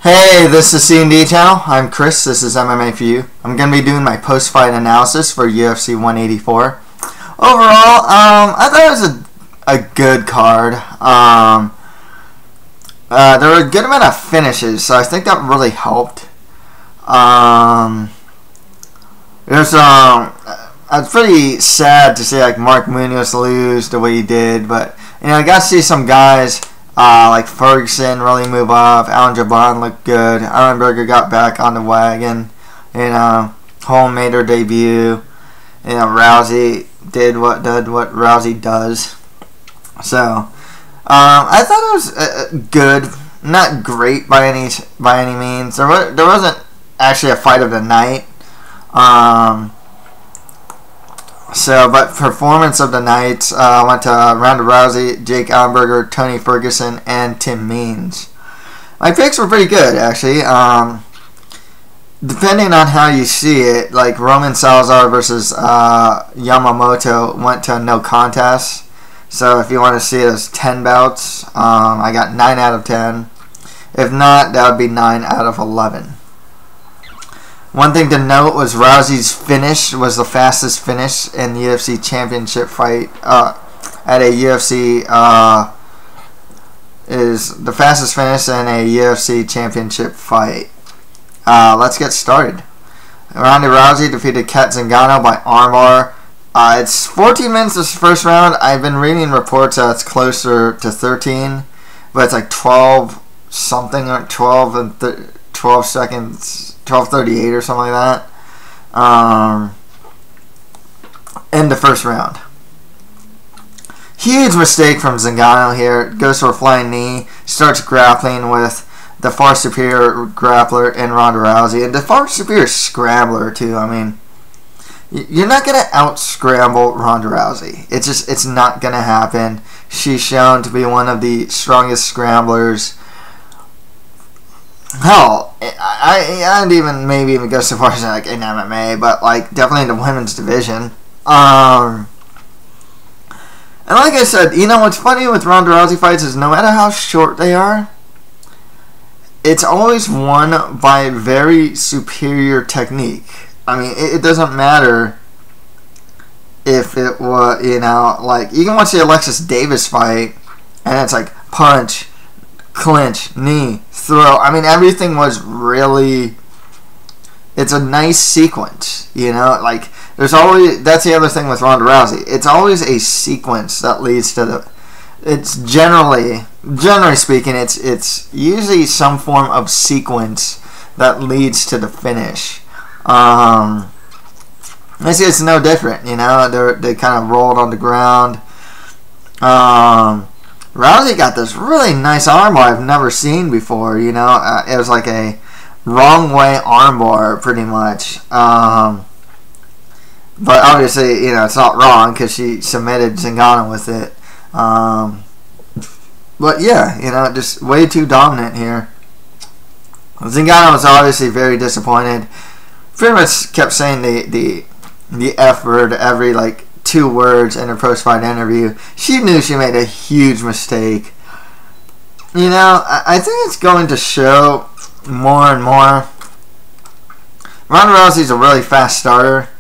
Hey, this is C&D channel. I'm Chris. This is MMA for you. I'm going to be doing my post-fight analysis for UFC 184. Overall, I thought it was a good card. There were a good amount of finishes, so I think that really helped. It's pretty sad to see like Mark Munoz lose the way he did, but I got to see some guys. Like Ferguson really move off. Alan Jabron looked good. Ellenberger got back on the wagon. Holm made her debut. Rousey did what Rousey does. So I thought it was good, not great by any means. There wasn't actually a fight of the night. But performance of the night went to Ronda Rousey, Jake Ellenberger, Tony Ferguson, and Tim Means. My picks were pretty good, actually. Depending on how you see it, like Roman Salazar versus Yamamoto went to no contest. So if you want to see it as 10 bouts, I got 9 out of 10. If not, that would be 9 out of 11. One thing to note was Rousey's finish was the fastest finish in the UFC championship fight at a UFC is the fastest finish in a UFC championship fight. Let's get started. Ronda Rousey defeated Kat Zingano by armbar. It's 14 minutes this first round. I've been reading reports that it's closer to 13, but it's like 12 something, or 12 and 12 seconds. 12:38 or something like that in the first round. Huge mistake from Zingano here. Goes for a flying knee. Starts grappling with the far superior grappler in Ronda Rousey. And the far superior scrambler too. I mean, you're not going to out-scramble Ronda Rousey. It's not going to happen. She's shown to be one of the strongest scramblers. Hell, I'd even go so far as like in MMA, but like definitely in the women's division. And like I said, what's funny with Ronda Rousey fights is no matter how short they are, it's always won by very superior technique. I mean, it doesn't matter if it was, like you can watch the Alexis Davis fight, and it's like punch, clinch, knee, throw. I mean, everything was really. It's a nice sequence, Like there's always. That's the other thing with Ronda Rousey. It's always a sequence that leads to the. It's generally speaking, it's usually some form of sequence that leads to the finish. I see it's no different. They kind of rolled on the ground. Rousey got this really nice armbar I've never seen before. It was like a wrong way armbar, pretty much. But obviously, it's not wrong because she submitted Zingano with it. But yeah, just way too dominant here. Zingano was obviously very disappointed. Pretty much kept saying the F word every 2 words in her post-fight interview. She knew she made a huge mistake. I think it's going to show more and more. Ronda Rousey's a really fast starter,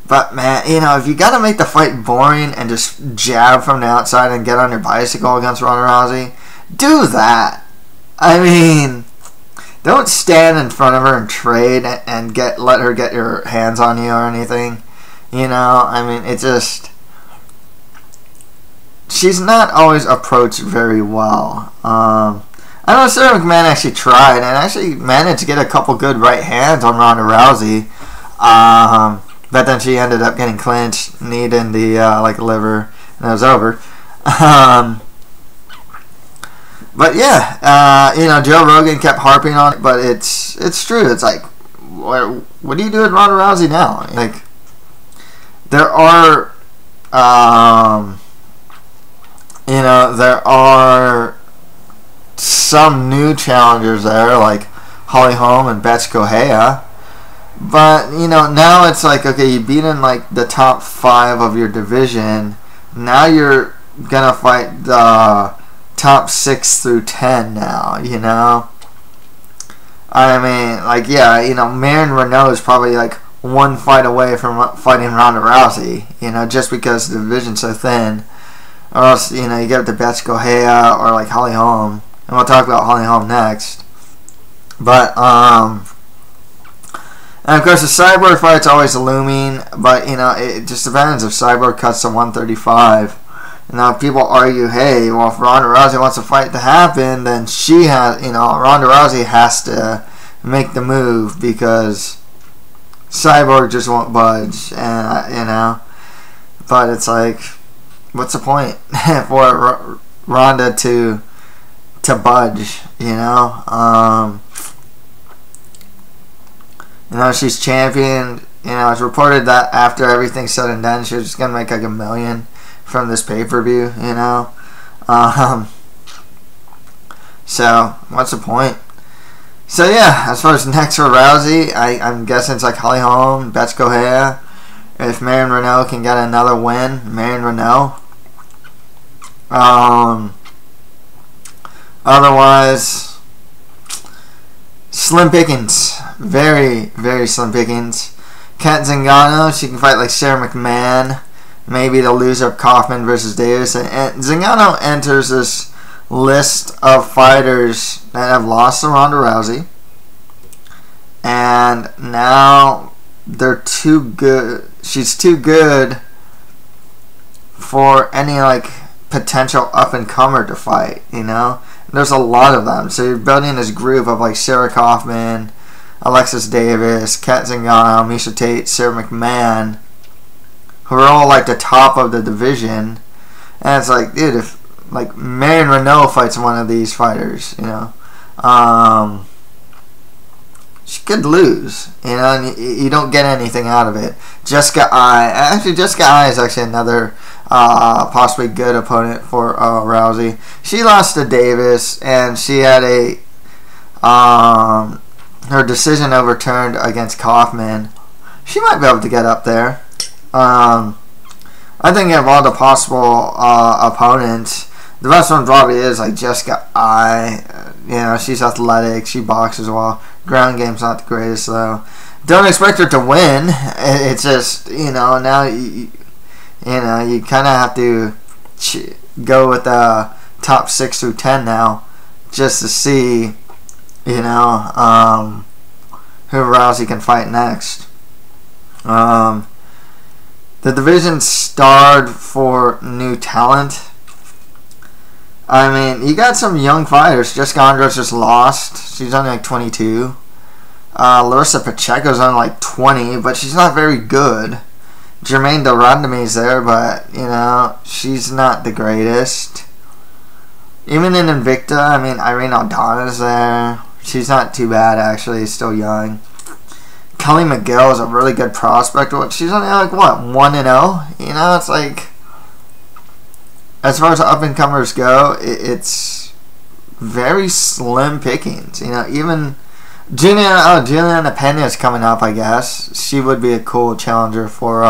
but man, if you gotta make the fight boring and just jab from the outside and get on your bicycle against Ronda Rousey, do that. I mean, don't stand in front of her and trade and let her get your hands on you or anything. I mean, it just. She's not always approached very well. I know Sarah McMahon actually tried and actually managed to get a couple good right hands on Ronda Rousey. But then she ended up getting clinched, kneed in the liver, and it was over. But yeah, Joe Rogan kept harping on it, but it's true. It's like, what do you do with Ronda Rousey now? Like, there are, there are some new challengers there, like Holly Holm and Betch Correia. But, now it's like, okay, you beat in, the top 5 of your division. Now you're going to fight the top 6 through 10 now, I mean, like, yeah, you know, Marion Renault is probably like one fight away from fighting Ronda Rousey, you know, just because the division's so thin. Or else, you know, you get the Betts Correia or like Holly Holm. And we'll talk about Holly Holm next. But, and of course the Cyborg fight's always looming, but, you know, it just depends if Cyborg cuts to 135. And now people argue, hey, well, if Ronda Rousey wants a fight to happen, then she has, you know, Ronda Rousey has to make the move because Cyborg just won't budge, and, you know. But it's like, what's the point for Ronda to budge, you know? You know, she's champion. You know, it's reported that after everything's said and done, she's just gonna make like $1 million from this pay-per-view, you know? So, what's the point? So, yeah, as far as next for Rousey, I'm guessing it's like Holly Holm, Betts Correia. If Marion Renault can get another win, Marion Renault. Otherwise, slim pickings. Very, very slim pickings. Kat Zingano, she can fight like Sarah McMahon. Maybe the loser of Kaufman versus Davis. And Zingano enters this list of fighters that have lost to Ronda Rousey. And now they're too good. She's too good for any like potential up-and-comer to fight, you know? There's a lot of them. So you're building this group of like Sarah Kaufman, Alexis Davis, Kat Zingano, Miesha Tate, Sarah McMahon, who are all like the top of the division. And it's like, dude, if like Marion Renault fights one of these fighters, you know, she could lose, you know, and you don't get anything out of it. Jessica Eye is actually another possibly good opponent for Rousey. She lost to Davis, and she had her decision overturned against Kaufman. She might be able to get up there. I think of all the possible opponents, the best one probably is like Jessica Eye. You know, she's athletic, she boxes well. Ground game's not the greatest though. Don't expect her to win. It's just, you know, now you kind of have to go with the top 6 through 10 now, just to see, you know, who Rousey can fight next. The division's starved for new talent. I mean, you got some young fighters. Jessica Andros just lost. She's only like 22. Larissa Pacheco's only like 20, but she's not very good. Jermaine Durandamy's there, but, you know, she's not the greatest. Even in Invicta, I mean, Irene Aldana's there. She's not too bad, actually. Still young. Kelly McGill is a really good prospect. She's only like, what, 1-0? You know, it's like, as far as up-and-comers go, it's very slim pickings. You know, even Juliana Pena's coming up, I guess. She would be a cool challenger for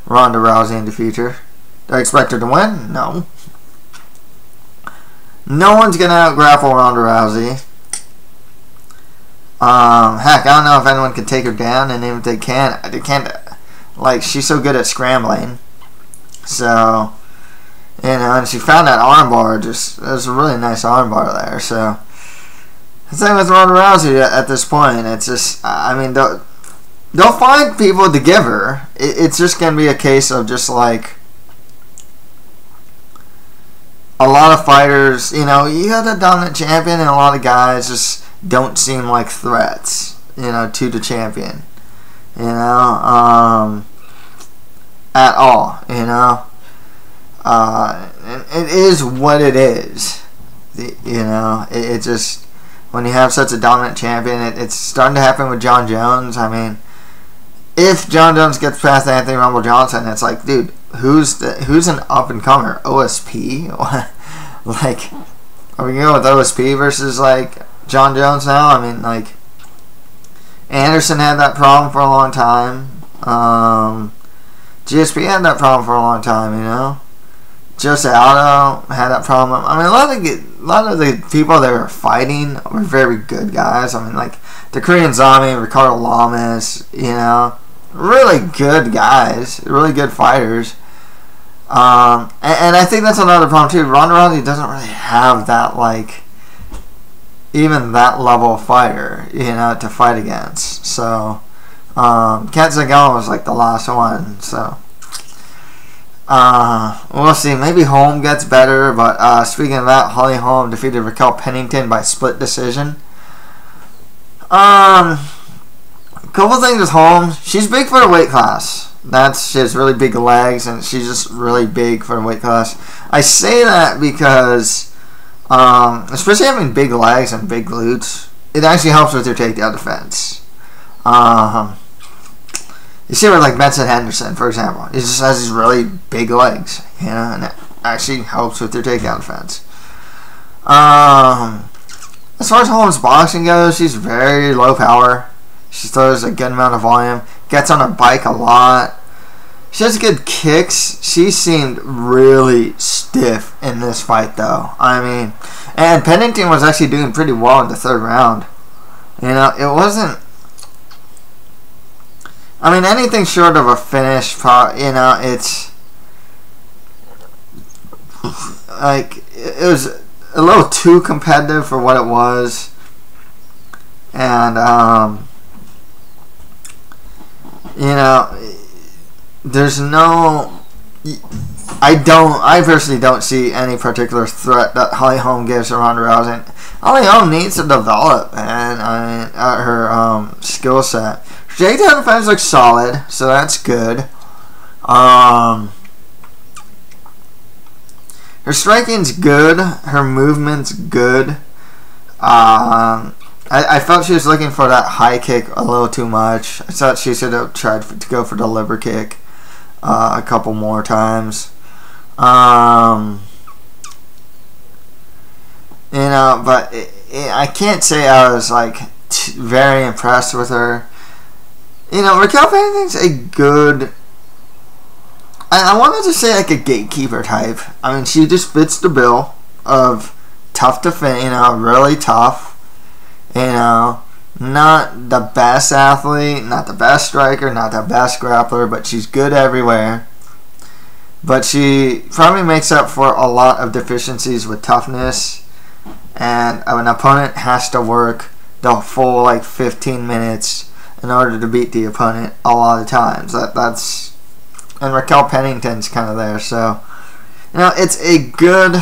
Ronda Rousey in the future. Do I expect her to win? No. No one's going to out-grapple Ronda Rousey. Heck, I don't know if anyone can take her down, and even if they can't, like, she's so good at scrambling. So, you know, and she found that armbar, it was a really nice armbar there, so. The same with Ronda Rousey at this point, it's just, I mean, they'll find people to give her. It's just going to be a case of just, like, a lot of fighters, you know, you got a dominant champion, and a lot of guys just don't seem like threats, you know, to the champion, you know, at all, you know. And it is what it is, you know. It just, when you have such a dominant champion, it's starting to happen with John Jones. I mean, if John Jones gets past Anthony Rumble Johnson, it's like, dude, who's an up and comer? OSP? Like, are we going with OSP versus like John Jones now? I mean, like, Anderson had that problem for a long time. GSP had that problem for a long time, you know. Jose Aldo had that problem. I mean, a lot of the people that were fighting were very good guys. I mean, like the Korean Zombie, Ricardo Lamas, really good guys, really good fighters. And I think that's another problem too. Ronda Rousey doesn't really have that, like, even that level of fighter, to fight against. So, Kat Zingano was like the last one. So, we'll see. Maybe Holm gets better. But speaking of that, Holly Holm defeated Raquel Pennington by split decision. Couple things with Holm. She's big for the weight class. She has really big legs, and she's just really big for the weight class. I say that because, especially having big legs and big glutes, it actually helps with your takedown defense. You see with like Benson Henderson, for example. He just has these really big legs, and it actually helps with your takedown defense. As far as Holmes' boxing goes, she's very low power. She throws a good amount of volume. Gets on her bike a lot. She has good kicks. She seemed really stiff in this fight, though. I mean, and Pennington was actually doing pretty well in the third round. It wasn't. I mean, anything short of a finish, it's like it was a little too competitive for what it was, and there's no. I personally don't see any particular threat that Holly Holm gives to Ronda Rousey. Holly Holm needs to develop her skill set. Her takedown defense looks solid, so that's good. Her striking's good. Her movement's good. I felt she was looking for that high kick a little too much. I thought she should have tried to go for the liver kick a couple more times. But I can't say I was like very impressed with her. Raquel Pennington's a good. I wanted to say like a gatekeeper type. I mean, she just fits the bill of tough to fit. Really tough. Not the best athlete, not the best striker, not the best grappler, but she's good everywhere. But she probably makes up for a lot of deficiencies with toughness, and an opponent has to work the full like 15 minutes in order to beat the opponent a lot of times. That's and Raquel Pennington's kind of there, so it's a good.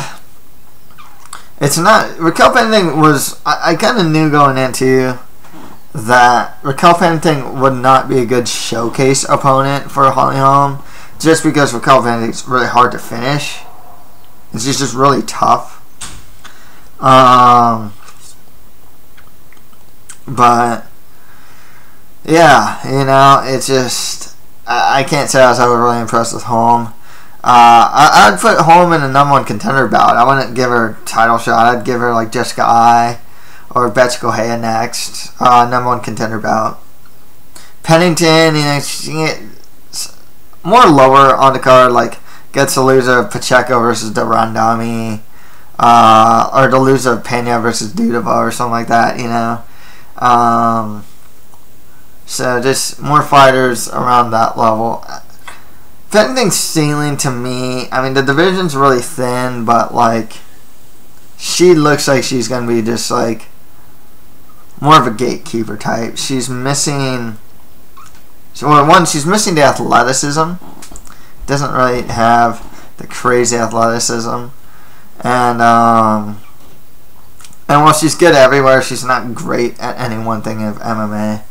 It's not. Raquel Pennington was. I kind of knew going into that Raquel Pennington would not be a good showcase opponent for Holly Holm, just because Raquel Pennington's really hard to finish. She's just really tough. But yeah, it's just I can't say I was ever really impressed with Holm. I'd put Holm in a #1 contender bout. I wouldn't give her a title shot. I'd give her like Jessica Ai or Betch Correia next. #1 contender bout. Pennington, she gets more lower on the card, like gets the loser of Pacheco versus Durandamy, or the loser of Pena versus Dudova or something like that, So just more fighters around that level. Pennington's ceiling to me, I mean, the division's really thin, but like she looks like she's gonna be just like more of a gatekeeper type. She's missing. She's missing the athleticism. Doesn't really have the crazy athleticism, and while she's good everywhere, she's not great at any one thing of MMA.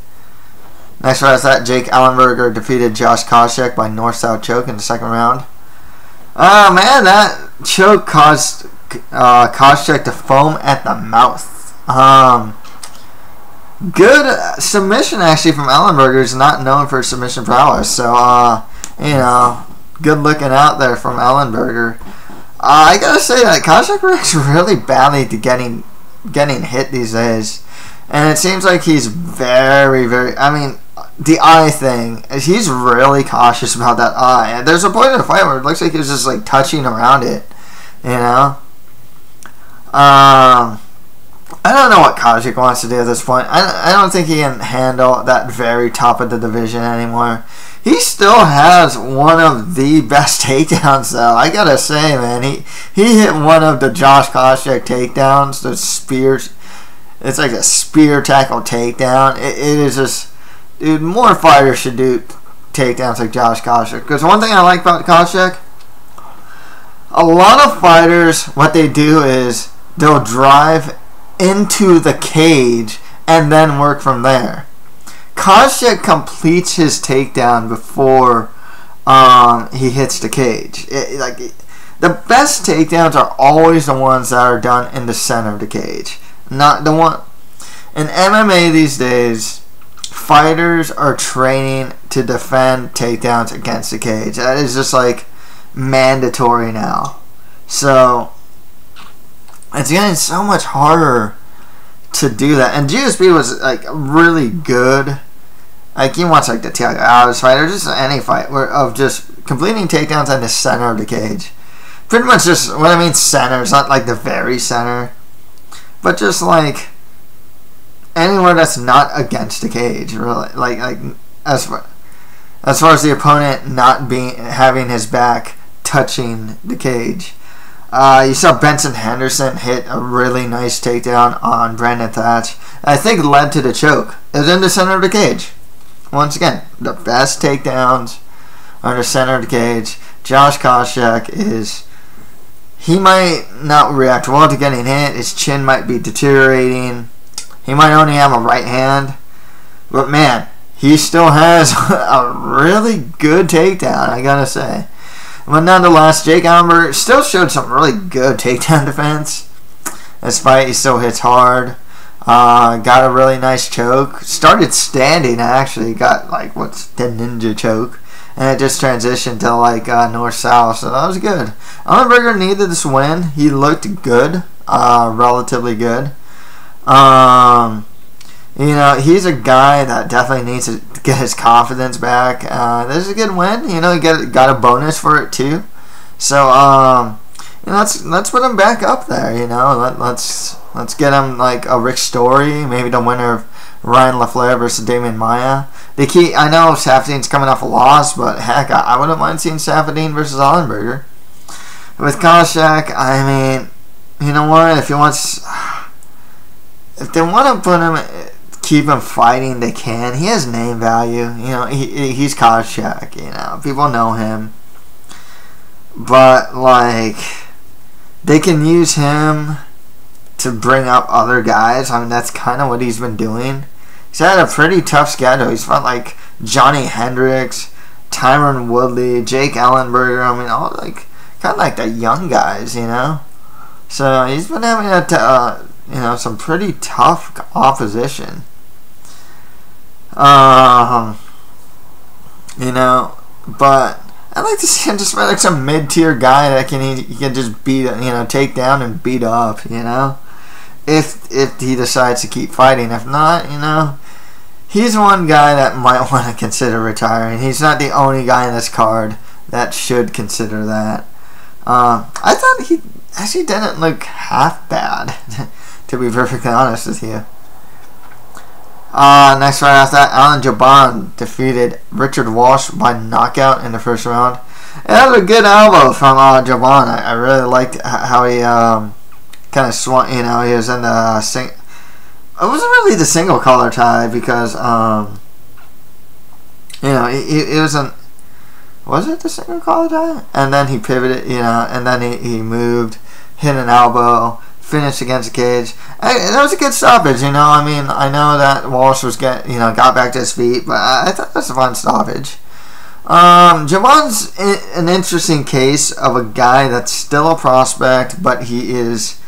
Next round is that Jake Ellenberger defeated Josh Koscheck by north-south choke in the second round. Oh man, that choke caused Koscheck to foam at the mouth. Good submission actually from Ellenberger. He's not known for submission prowess, so good looking out there from Ellenberger. I gotta say that Koscheck reacts really badly to getting hit these days, and it seems like he's very, very. I mean, the eye thing, he's really cautious about that eye. And there's a point in the fight where it looks like he's just like touching around it, you know. I don't know what Kajik wants to do at this point. I don't think he can handle that very top of the division anymore. He still has one of the best takedowns, though. I gotta say, man, he hit one of the Josh Koscheck takedowns, the spears. It's like a spear tackle takedown. It is just, dude, more fighters should do takedowns like Josh Koscheck. Because one thing I like about Koscheck, a lot of fighters, what they do is they'll drive into the cage and then work from there. Koscheck completes his takedown before he hits the cage. The best takedowns are always the ones that are done in the center of the cage. Not the one in MMA these days. Fighters are training to defend takedowns against the cage. That is just like mandatory now. So it's getting so much harder to do that. And GSP was like really good. Like you watch like the Thiago Alves fight or just any fight of just completing takedowns in the center of the cage. Pretty much just what I mean center. It's not like the very center, but just like anywhere that's not against the cage. Really, like as far as the opponent not having his back touching the cage. You saw Benson Henderson hit a really nice takedown on Brandon Thatch. I think led to the choke. It was in the center of the cage. Once again, the best takedowns are in the center of the cage. Josh Koscheck he might not react well to getting hit. His chin might be deteriorating. He might only have a right hand. But man, he still has a really good takedown, I gotta say. But nonetheless, Jake Ellenberger still showed some really good takedown defense. Despite he still hits hard. Got a really nice choke. Started standing, actually. Got like what's the ninja choke. And it just transitioned to like north-south. So that was good. Ellenberger needed this win. He looked good. Relatively good. You know, he's a guy that definitely needs to get his confidence back. This is a good win. You know, he got a bonus for it too. So, you know, let's put him back up there. You know, let's get him like a Rick Story, maybe the winner of Ryan LaFleur versus Damian Maia. I know Safadine's coming off a loss, but heck, I wouldn't mind seeing Safadine versus Ellenberger. With Koscheck, I mean, you know what? If they want to put him, keep him fighting, they can. He has name value. You know, he's Koscheck. You know, people know him. But like, they can use him to bring up other guys. I mean, that's kind of what he's been doing. He's had a pretty tough schedule. He's fought like Johnny Hendricks, Tyron Woodley, Jake Ellenberger. I mean, all like kind of like the young guys, you know. So he's been having you know, some pretty tough opposition. You know, but I'd like to see him just fight like some mid-tier guy that he can just beat, you know, take down and beat up, you know, if he decides to keep fighting. If not, you know, he's one guy that might want to consider retiring. He's not the only guy in this card that should consider that. I thought he actually didn't look half bad, to be perfectly honest with you. Next fight after that, Alan Jabban defeated Richard Walsh by knockout in the first round. And that was a good elbow from Jabban. I really liked how he kind of swung. You know, he was in the it wasn't really the single collar tie because you know, it was an. Was it the single collar tie? And then he pivoted, you know, and then he moved, hit an elbow, finished against the cage. That was a good stoppage, you know. I mean, I know that Walsh got back to his feet, but I thought that was a fun stoppage. Javon's an interesting case of a guy that's still a prospect, but he is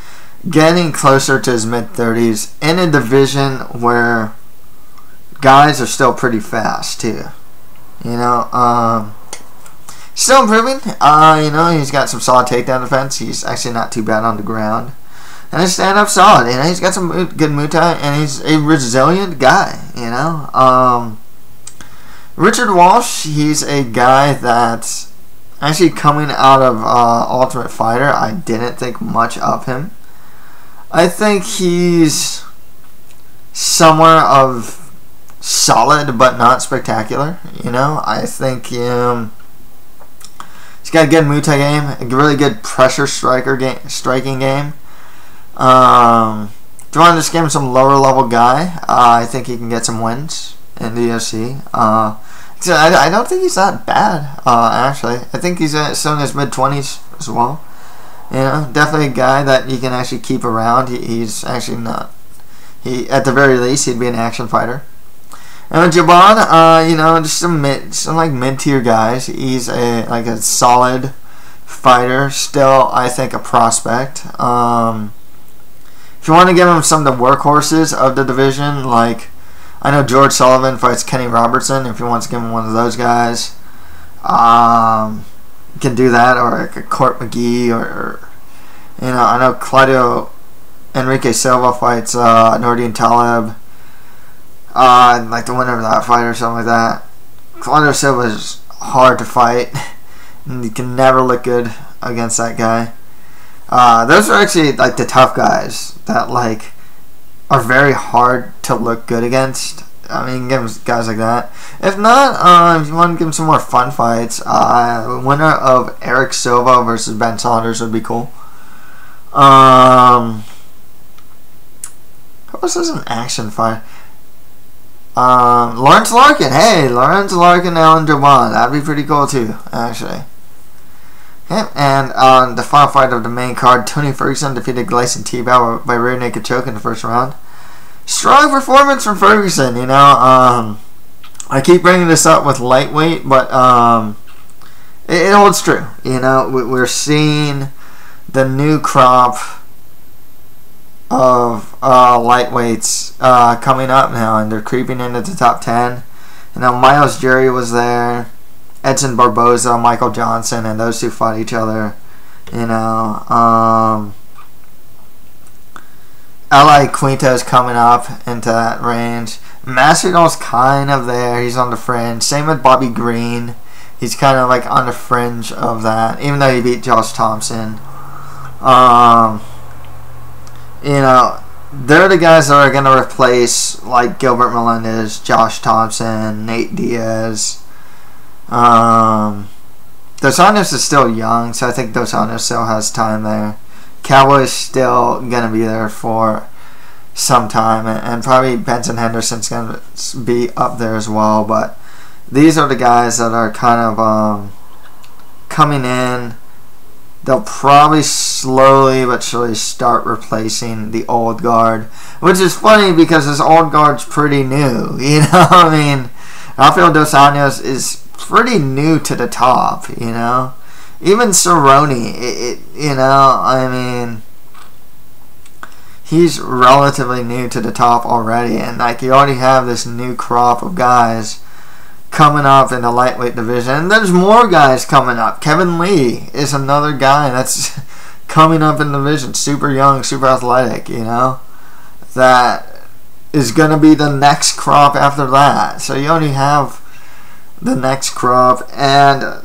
getting closer to his mid-30s in a division where guys are still pretty fast, too. You know, still improving. You know, he's got some solid takedown defense. He's actually not too bad on the ground. And his stand-up solid. You know, he's got some good Muay Thai, and he's a resilient guy, you know. Richard Walsh, he's a guy that's actually coming out of Ultimate Fighter. I didn't think much of him. I think he's somewhere of solid but not spectacular. I think he's got a good Muay Thai game, a really good pressure striking game. If you want to just give him some lower level guy, I think he can get some wins in the UFC. I don't think he's that bad, actually. I think he's still in his mid-20s as well. Definitely a guy that you can actually keep around. He's actually not. At the very least, he'd be an action fighter. And with Jaban, just some mid-tier guys. He's a solid fighter. Still, I think a prospect. If you want to give him some of the workhorses of the division, like, I know George Sullivan fights Kenny Robertson. If you want to give him one of those guys, you can do that, or like a Court McGee, or I know Claudio Enrique Silva fights Nordine Taleb. Like the winner of that fight or something like that. Claudio Silva is hard to fight, and you can never look good against that guy. Those are actually like the tough guys that are very hard to look good against. I mean, give him guys like that. If not, if you want to give him some more fun fights, winner of Eric Silva versus Ben Saunders would be cool. Who else is an action fight? Lawrence Larkin. Hey, Lawrence Larkin, Alan Jaban. That'd be pretty cool too, actually. Okay, and on the final fight of the main card, Tony Ferguson defeated Gleison Tebow by rear naked choke in the first round. Strong performance from Ferguson, I keep bringing this up with lightweight, but it holds true. We're seeing the new crop of lightweights coming up now, and they're creeping into the top 10. Miles Jury was there, Edson Barboza, Michael Johnson, and those two fought each other. L.I. Quinto's coming up into that range. Masvidal's kind of there. He's on the fringe. Same with Bobby Green. He's kind of on the fringe of that, even though he beat Josh Thompson. They're the guys that are going to replace Gilbert Melendez, Josh Thompson, Nate Diaz. Dos Anjos is still young, so I think Dos Anjos still has time there. Cowboy's still going to be there for some time, and probably Benson Henderson's going to be up there as well, but these are the guys that are kind of coming in. They'll probably slowly but surely start replacing the old guard, which is funny because this old guard's pretty new. I mean, Rafael Dos Anjos is pretty new to the top. Even Cerrone, I mean, he's relatively new to the top already, and you already have this new crop of guys coming up in the lightweight division, and there's more guys coming up. Kevin Lee is another guy that's coming up in the division, super young, super athletic, that is going to be the next crop after that. So you already have the next crop and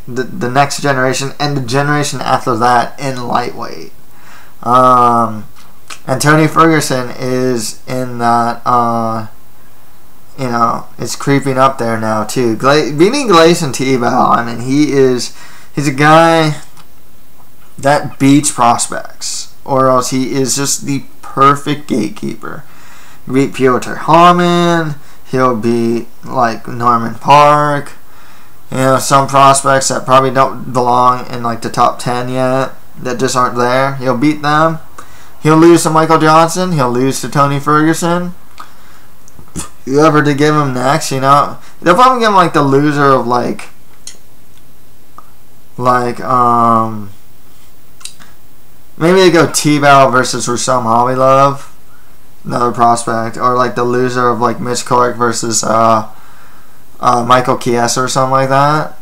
the next generation and the generation after that in lightweight. And Tony Ferguson is in that it's creeping up there now too. Beating Gleison Tebow, I mean, he's a guy that beats prospects, or else he is just the perfect gatekeeper. He beat Piotr Harman. He'll beat Norman Park. Some prospects that probably don't belong in the top 10 yet, that just aren't there. He'll beat them. He'll lose to Michael Johnson. He'll lose to Tony Ferguson. Whoever to give him next, they'll probably give him the loser of maybe they go Tebow versus Rusam Hamilov, another prospect, or the loser of Mitch Clark versus Michael Chiesa or something like that.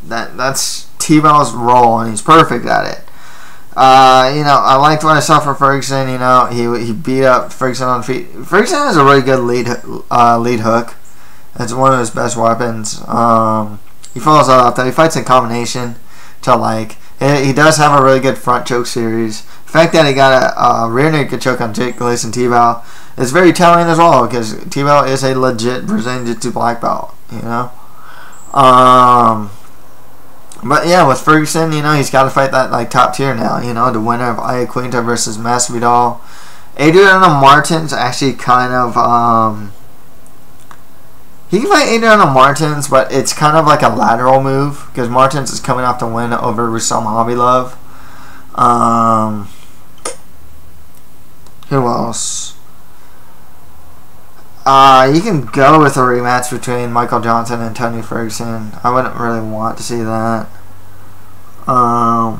That's Tebow's role, and he's perfect at it. I liked what I saw for Ferguson. He beat up Ferguson on feet. Ferguson has a really good lead hook. It's one of his best weapons. He follows that up though. He fights in combination to like. He does have a really good front choke series. The fact that he got a rear naked choke on Jake Gleason T-Bow is very telling as well, because T-Bow is a legit Brazilian Jiu-Jitsu black belt, you know. But yeah, with Ferguson, you know, he's got to fight that like top tier now, you know, the winner of Iaquinta versus Masvidal. Adriano Martins actually kind of he can fight Adriano Martins, but it's kind of like a lateral move because Martins is coming off the win over Rusam Habilov. Who else? You can go with a rematch between Michael Johnson and Tony Ferguson. I wouldn't really want to see that. I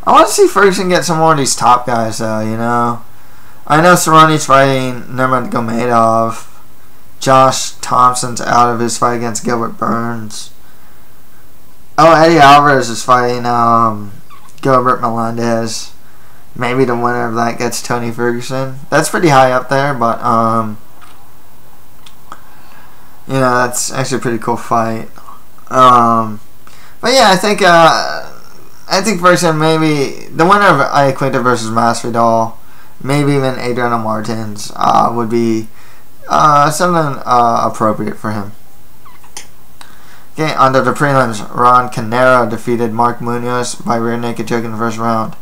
want to see Ferguson get some more of these top guys, though, you know. I know Cerrone's fighting Nurmagomedov. Josh Thompson's out of his fight against Gilbert Burns. Oh, Eddie Alvarez is fighting Gilbert Melendez. Maybe the winner of that gets Tony Ferguson. That's pretty high up there, but you know, that's actually a pretty cool fight. But yeah, I think Ferguson, maybe the winner of Iaquinta versus Masvidal, maybe even Adriano Martins would be something appropriate for him. Okay, under the prelims, Ron Canero defeated Mark Munoz by rear naked choke in the first round.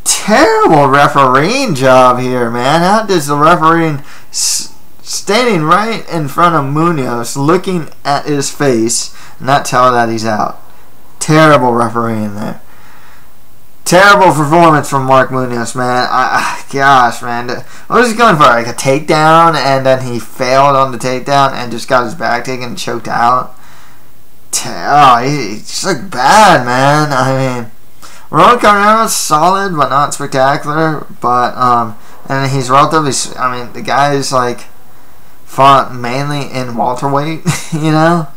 Terrible refereeing job here, man. How does the refereeing standing right in front of Munoz, looking at his face, not tell that he's out? Terrible refereeing there. Terrible performance from Mark Munoz, man. Gosh, man. What was he going for? Like a takedown, and then he failed on the takedown and just got his back taken and choked out? He just looked bad, man. I mean, Ron Carnero's solid, but not spectacular. But, and he's relatively, I mean, the guy is like, fought mainly in welterweight, you know?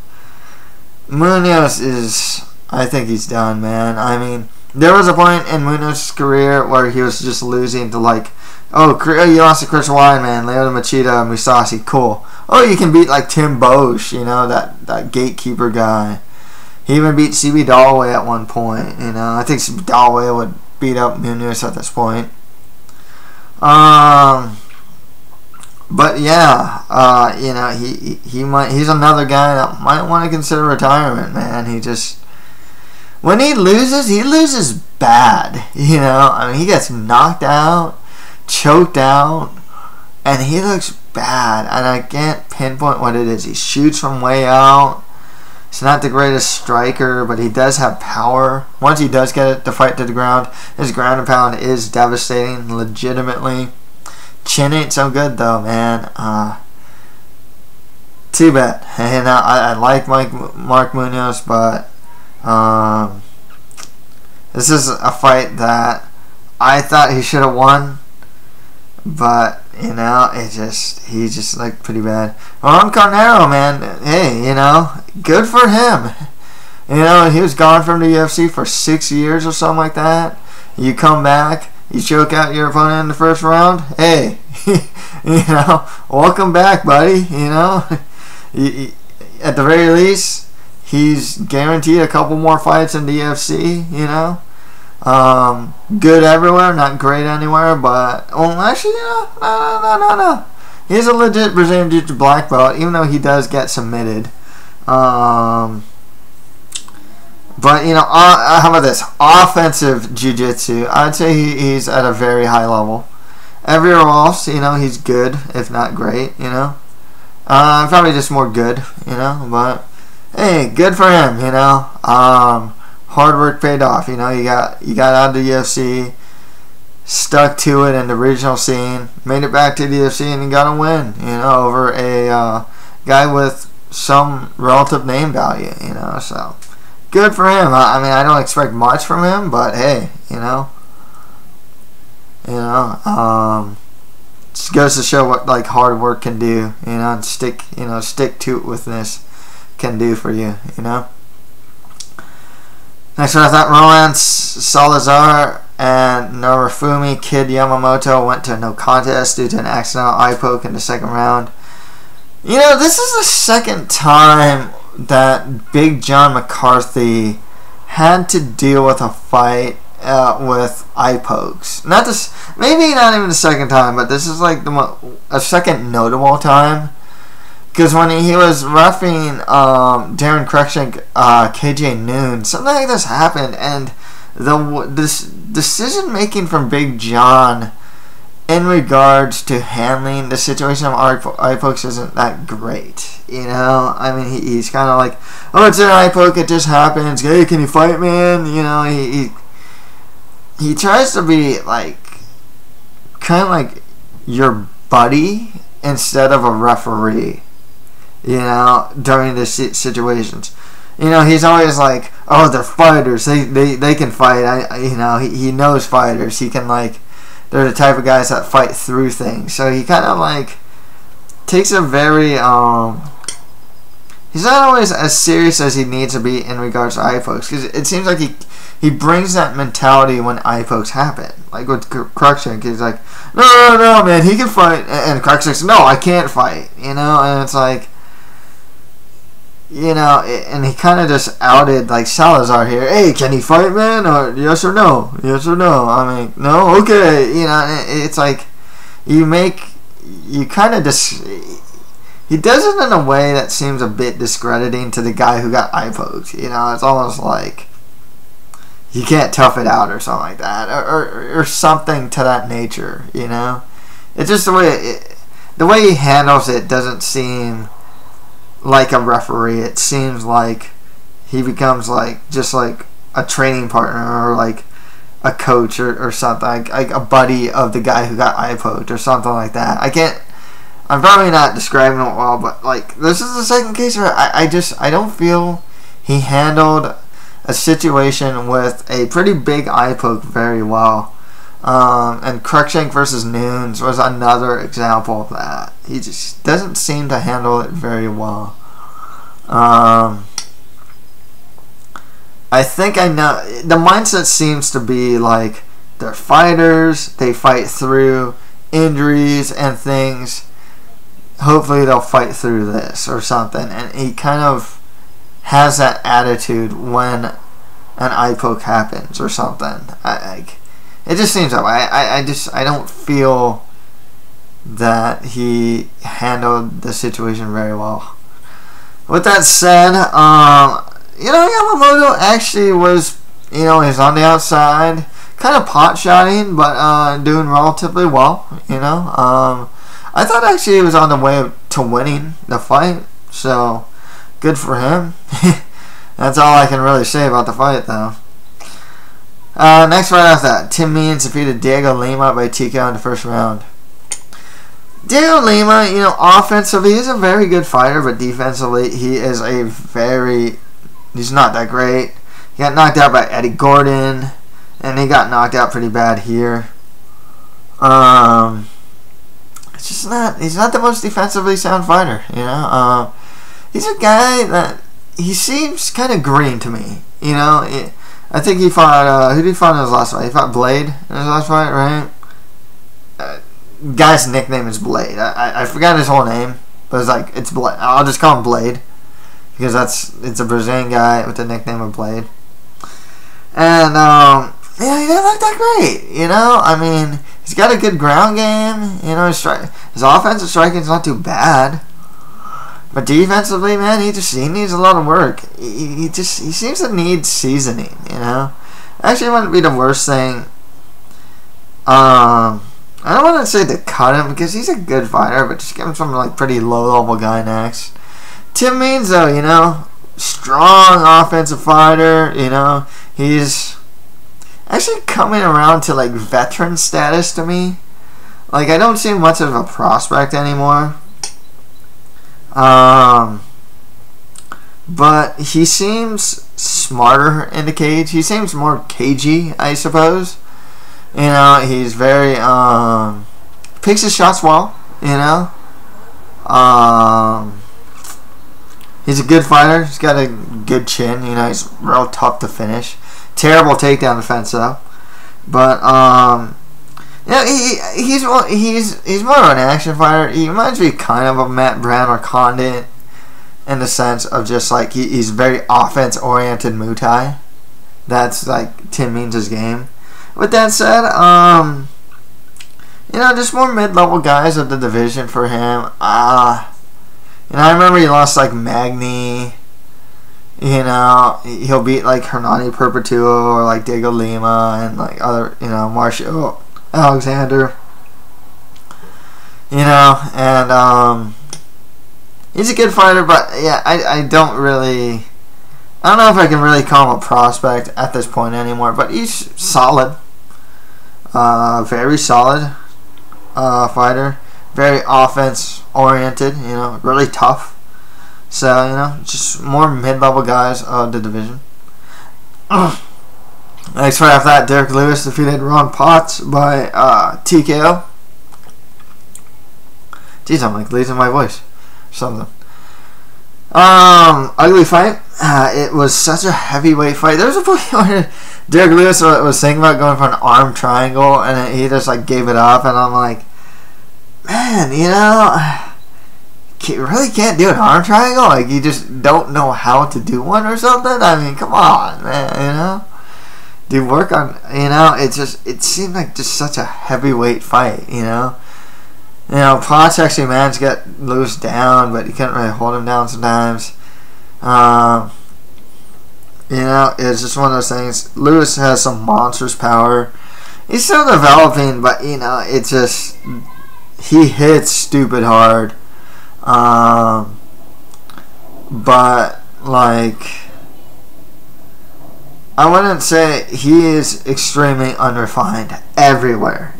Munoz is, I think he's done, man. I mean, there was a point in Munoz's career where he was just losing to like, oh, you lost to Chris Weidman, Lyoto Machida, Musashi, cool. Oh, you can beat like Tim Bosch, you know, that gatekeeper guy. He even beat CB Dalloway at one point, you know. I think CB Dalloway would beat up Munoz at this point. But yeah, you know, he's another guy that might want to consider retirement, man. He just, when he loses bad, you know. I mean, he gets knocked out, choked out, and he looks bad, and I can't pinpoint what it is. He shoots from way out. He's not the greatest striker, but he does have power. Once he does get the fight to the ground, his ground and pound is devastating, legitimately. Chin ain't so good though, man. Too bad. And I like Mark Munoz, but this is a fight that I thought he should have won, but you know, he just looked pretty bad. Ron Carnero, man, hey, you know, good for him. You know, he was gone from the UFC for 6 years or something like that. You come back, you choke out your opponent in the first round. Hey, you know, welcome back, buddy. You know, at the very least, he's guaranteed a couple more fights in the UFC. You know, good everywhere, not great anywhere. But actually, no. He's a legit Brazilian Jiu-Jitsu black belt, even though he does get submitted. But, you know, how about this? Offensive jiu-jitsu, I'd say he's at a very high level. Everywhere else, you know, he's good, if not great, you know. Probably just more good, you know. But, hey, good for him, you know. Hard work paid off, you know. You got out of the UFC, stuck to it in the regional scene, made it back to the UFC, and you got a win, you know, over a guy with some relative name value, you know, so good for him. I mean, I don't expect much from him, but hey, you know, just goes to show what like hard work can do, you know, and stick to itness can do for you, you know. Next one, I thought Roland Salazar and Norifumi Kid Yamamoto went to no contest due to an accidental eye poke in the second round. You know, this is the second time that Big John McCarthy had to deal with a fight with eye pokes. Not this, maybe not even the second time, but this is like a second notable time. Because when he was reffing Darren Cruikshank, KJ Noon, something like this happened, and this decision making from Big John in regards to handling the situation of eye pokes isn't that great. You know, I mean, he's kind of like, oh, it's an eye poke, it just happens. Hey, can you fight, man? You know, he tries to be like kind of like your buddy instead of a referee. You know, during the situations, you know, he's always like, oh, they're fighters. They can fight. You know, he knows fighters. He can like. They're the type of guys that fight through things. So he kind of like takes a very he's not always as serious as he needs to be in regards to eye pokes, because it seems like he brings that mentality when eye pokes happen. Like with Cruikshank, he's like, no, man, he can fight, and Cruikshank's, no, I can't fight. You know, and it's like, you know, and he kind of just outed like Salazar here. Hey, can he fight, man? Or yes or no? Yes or no? I mean, no, okay. You know, it's like you kind of just. He does it in a way that seems a bit discrediting to the guy who got eye poked. You know, it's almost like you can't tough it out or something like that, or something to that nature. You know, it's just the way he handles it doesn't seem like a referee. It seems like he becomes like just like a training partner or like a coach or something, like a buddy of the guy who got eye poked or something like that. I'm probably not describing it well, but like this is the second case where I don't feel he handled a situation with a pretty big eye poke very well. And Cruikshank versus Nunes was another example of that. He just doesn't seem to handle it very well. I think I know. The mindset seems to be like they're fighters. They fight through injuries and things. Hopefully they'll fight through this or something. And he kind of has that attitude when an eye poke happens or something. It just seems that way. I don't feel that he handled the situation very well. With that said, you know, Yamamoto actually was, you know, he's on the outside, kind of pot-shotting, but doing relatively well, you know. I thought actually he was on the way to winning the fight, so good for him. That's all I can really say about the fight, though. Next fight after that, Tim Means defeated Diego Lima by TKO in the first round. Diego Lima, you know, offensively, he's a very good fighter, but defensively, he's not that great. He got knocked out by Eddie Gordon, and he got knocked out pretty bad here. It's just he's not the most defensively sound fighter, you know. He's a guy that, he seems kind of green to me, you know. I think he fought, who did he fight in his last fight? He fought Blade in his last fight, right? Guy's nickname is Blade. I forgot his whole name, but it's Blade. I'll just call him Blade because it's a Brazilian guy with the nickname of Blade. And yeah, he didn't look that great. You know, I mean, he's got a good ground game. You know, his offensive striking is not too bad, but defensively, man, he needs a lot of work. He seems to need seasoning. You know, actually, it wouldn't be the worst thing. I don't want to say to cut him because he's a good fighter, but just give him some like pretty low-level guy next. Tim Means, though, you know, strong offensive fighter. You know, he's actually coming around to like veteran status to me. Like, I don't see much of a prospect anymore. But he seems smarter in the cage. He seems more cagey, I suppose. You know, he's very, picks his shots well, you know. He's a good fighter. He's got a good chin, you know. He's real tough to finish. Terrible takedown defense, though. But, Yeah, he's more of an action fighter. He reminds me kind of Matt Brown or Condit in the sense of just like he's very offense oriented Muay Thai. That's like Tim Means' game. With that said, just more mid-level guys of the division for him. I remember he lost like Magny. He'll beat like Hernani Perpetuo or like Diego Lima and like other, Marshall Alexander. And he's a good fighter, but yeah, I don't know if I can really call him a prospect at this point anymore, but he's solid. Very solid fighter. Very offense oriented, really tough. So, just more mid-level guys of the division. Next fight after that, Derek Lewis defeated Ron Potts by TKO. Jeez, I'm like losing my voice. Something. Ugly fight. It was such a heavyweight fight. There was a point where Derek Lewis was thinking about going for an arm triangle, and he just like gave it up. And I'm like, man, you really can't do an arm triangle. Like you just don't know how to do one or something. I mean, come on, man. Do work on. It seemed like just such a heavyweight fight. Potts actually managed to get Lewis down, but he couldn't really hold him down sometimes. It's just one of those things. Lewis has some monstrous power. He's still developing, but it's just he hits stupid hard. But like, I wouldn't say he is extremely unrefined everywhere.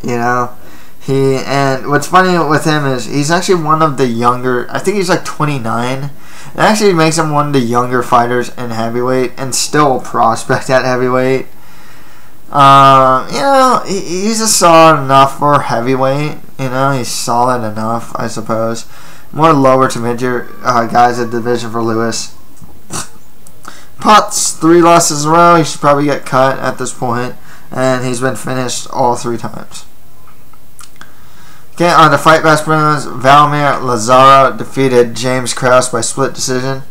And what's funny with him is he's actually one of the younger. I think he's like 29. It actually makes him one of the younger fighters in heavyweight, and still a prospect at heavyweight. He's just solid enough for heavyweight. He's solid enough, I suppose. More lower to mid-tier guys at division for Lewis. Potts, 3 losses in a row. He should probably get cut at this point, and he's been finished all 3 times. Okay, on the Fight Pass prelims, Valmir Lazaro defeated James Krause by split decision.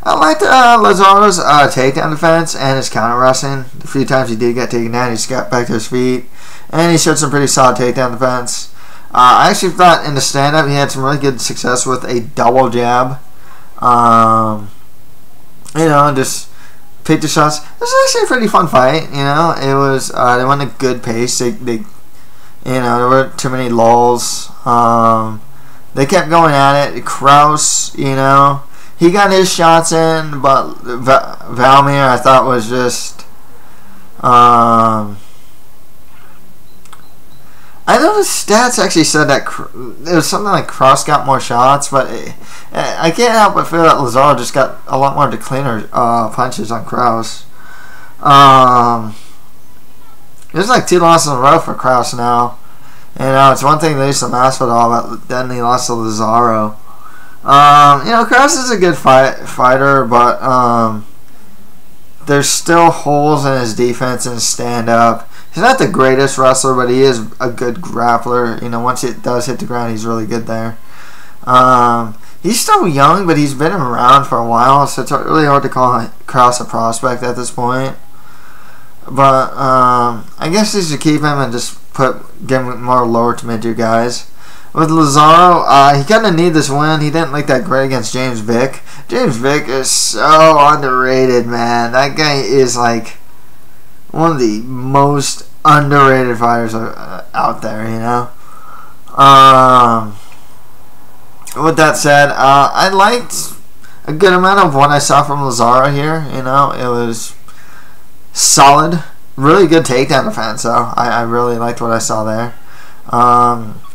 I liked Lazaro's takedown defense and his counter wrestling. The few times he did get taken down, he just got back to his feet, and he showed some pretty solid takedown defense. I actually thought in the stand-up he had some really good success with a double jab. Just picked the shots. It was actually a pretty fun fight. It was they went a good pace. They there weren't too many lulls. They kept going at it. Krause, he got his shots in, but Valmir I thought was just I know the stats actually said that it was something like Krause got more shots, but I can't help but feel that Lazaro just got a lot more of the cleaner punches on Krause. There's like 2 losses in a row for Krause now. It's one thing to lose to Masvidal, but then he lost to Lazaro. Krause is a good fighter, but there's still holes in his defense and stand-up. He's not the greatest wrestler, but he is a good grappler. Once it does hit the ground, he's really good there. He's still young, but he's been around for a while, so it's really hard to call Krause a prospect at this point. But I guess they should keep him and just give him more lower to mid-tier guys. With Lazaro, he kind of needed this win. He didn't look that great against James Vick. James Vick is so underrated, man. That guy is like one of the most underrated fighters out there, With that said, I liked a good amount of what I saw from Lazaro here. It was solid. Really good takedown defense, though. I really liked what I saw there.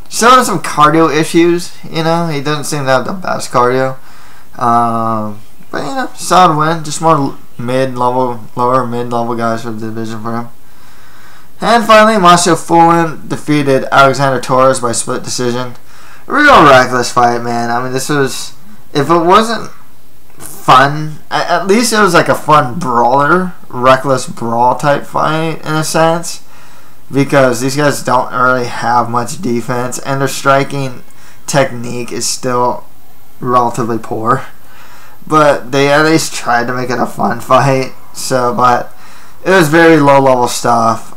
Still has some cardio issues, He doesn't seem to have the best cardio. But, solid win. Just more lower mid-level guys for the division for him. And finally, Marshall Fulton defeated Alexander Torres by split decision. Real reckless fight, man. I mean, this was... If it wasn't fun, at least it was like a fun brawler, reckless brawl type fight in a sense. because these guys don't really have much defense, and their striking technique is still relatively poor. But they at least tried to make it a fun fight. So, but it was very low-level stuff.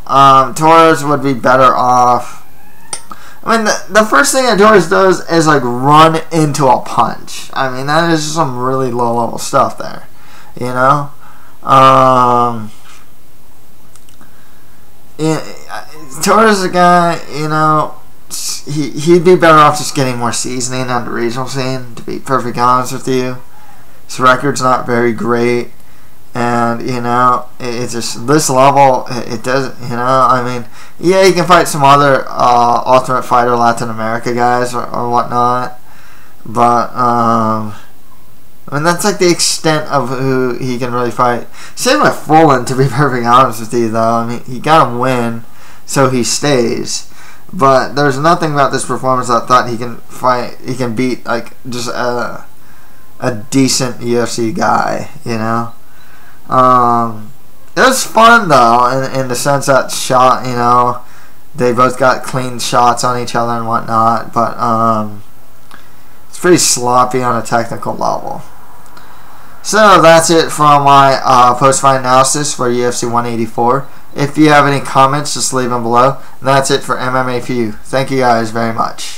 Torres would be better off. I mean, the first thing that Torres does is like run into a punch. I mean, that is just some really low-level stuff there. You know? Torres is a guy, you know, he'd be better off just getting more seasoning on the regional scene, to be perfectly honest with you. His record's not very great, and, you know, it's just, this level, it doesn't, you know, I mean, yeah, you can fight some other Ultimate Fighter Latin America guys or whatnot, but, I mean, that's like the extent of who he can really fight. Same with Fulton, to be perfectly honest with you, though. I mean, he got him win, so he stays. But there's nothing about this performance that I thought he can fight. He can beat like just a decent UFC guy, you know. It was fun though, in the sense that shot, you know, they both got clean shots on each other and whatnot. But it's pretty sloppy on a technical level. So that's it for my post-fight analysis for UFC 184. If you have any comments, just leave them below. And that's it for MMA for you. Thank you guys very much.